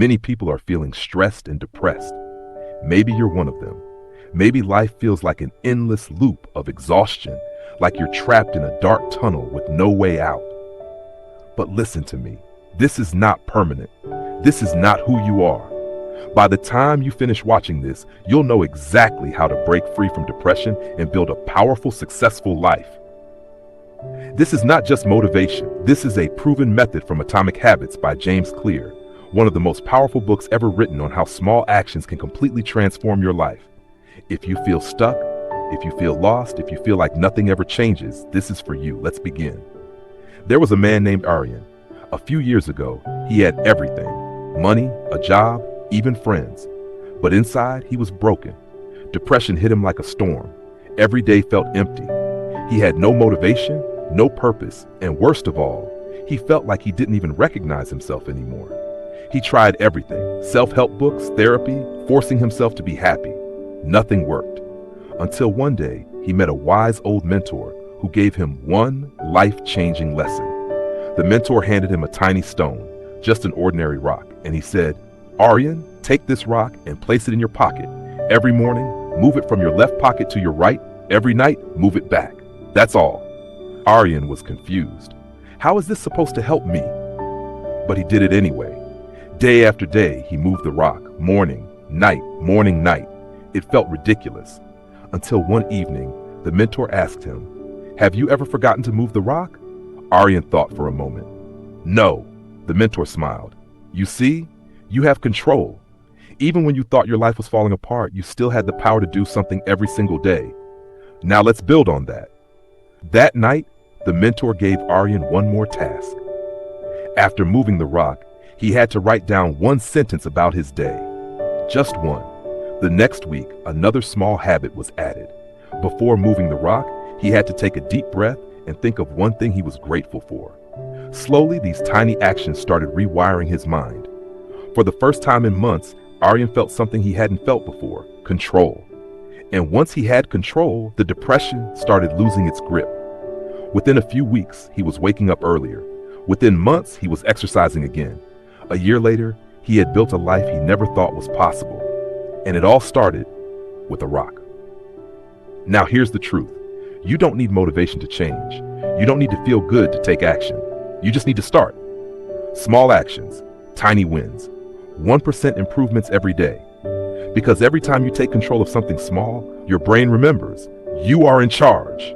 Many people are feeling stressed and depressed. Maybe you're one of them. Maybe life feels like an endless loop of exhaustion, like you're trapped in a dark tunnel with no way out. But listen to me. This is not permanent. This is not who you are. By the time you finish watching this, you'll know exactly how to break free from depression and build a powerful, successful life. This is not just motivation. This is a proven method from Atomic Habits by James Clear, one of the most powerful books ever written on how small actions can completely transform your life. If you feel stuck, if you feel lost, if you feel like nothing ever changes, this is for you. Let's begin. There was a man named Aryan. A few years ago, he had everything: money, a job, even friends. But inside, he was broken. Depression hit him like a storm. Every day felt empty. He had no motivation, no purpose, and worst of all, he felt like he didn't even recognize himself anymore. He tried everything: self-help books, therapy, forcing himself to be happy. Nothing worked. Until one day, he met a wise old mentor who gave him one life-changing lesson. The mentor handed him a tiny stone, just an ordinary rock, and he said, "Aryan, take this rock and place it in your pocket. Every morning, move it from your left pocket to your right. Every night, move it back. That's all." Aryan was confused. How is this supposed to help me? But he did it anyway. Day after day, he moved the rock, morning, night, morning, night. It felt ridiculous. Until one evening, the mentor asked him, "Have you ever forgotten to move the rock?" Aryan thought for a moment. "No," the mentor smiled. "You see, you have control. Even when you thought your life was falling apart, you still had the power to do something every single day. Now let's build on that." That night, the mentor gave Aryan one more task. After moving the rock, he had to write down one sentence about his day. Just one. The next week, another small habit was added. Before moving the rock, he had to take a deep breath and think of one thing he was grateful for. Slowly, these tiny actions started rewiring his mind. For the first time in months, Aryan felt something he hadn't felt before: control. And once he had control, the depression started losing its grip. Within a few weeks, he was waking up earlier. Within months, he was exercising again. A year later, he had built a life he never thought was possible. And it all started with a rock. Now here's the truth. You don't need motivation to change. You don't need to feel good to take action. You just need to start. Small actions, tiny wins, 1% improvements every day. Because every time you take control of something small, your brain remembers you are in charge.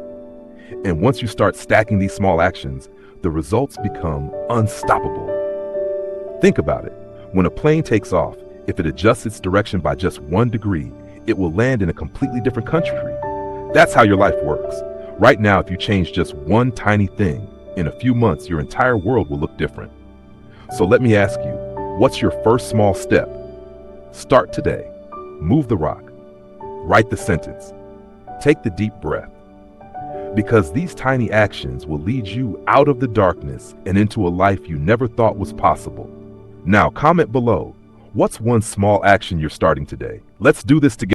And once you start stacking these small actions, the results become unstoppable. Think about it. When a plane takes off, if it adjusts its direction by just 1 degree, it will land in a completely different country. That's how your life works. Right now, if you change just one tiny thing, in a few months, your entire world will look different. So let me ask you, what's your first small step? Start today. Move the rock. Write the sentence. Take the deep breath. Because these tiny actions will lead you out of the darkness and into a life you never thought was possible. Now, comment below. What's one small action you're starting today? Let's do this together.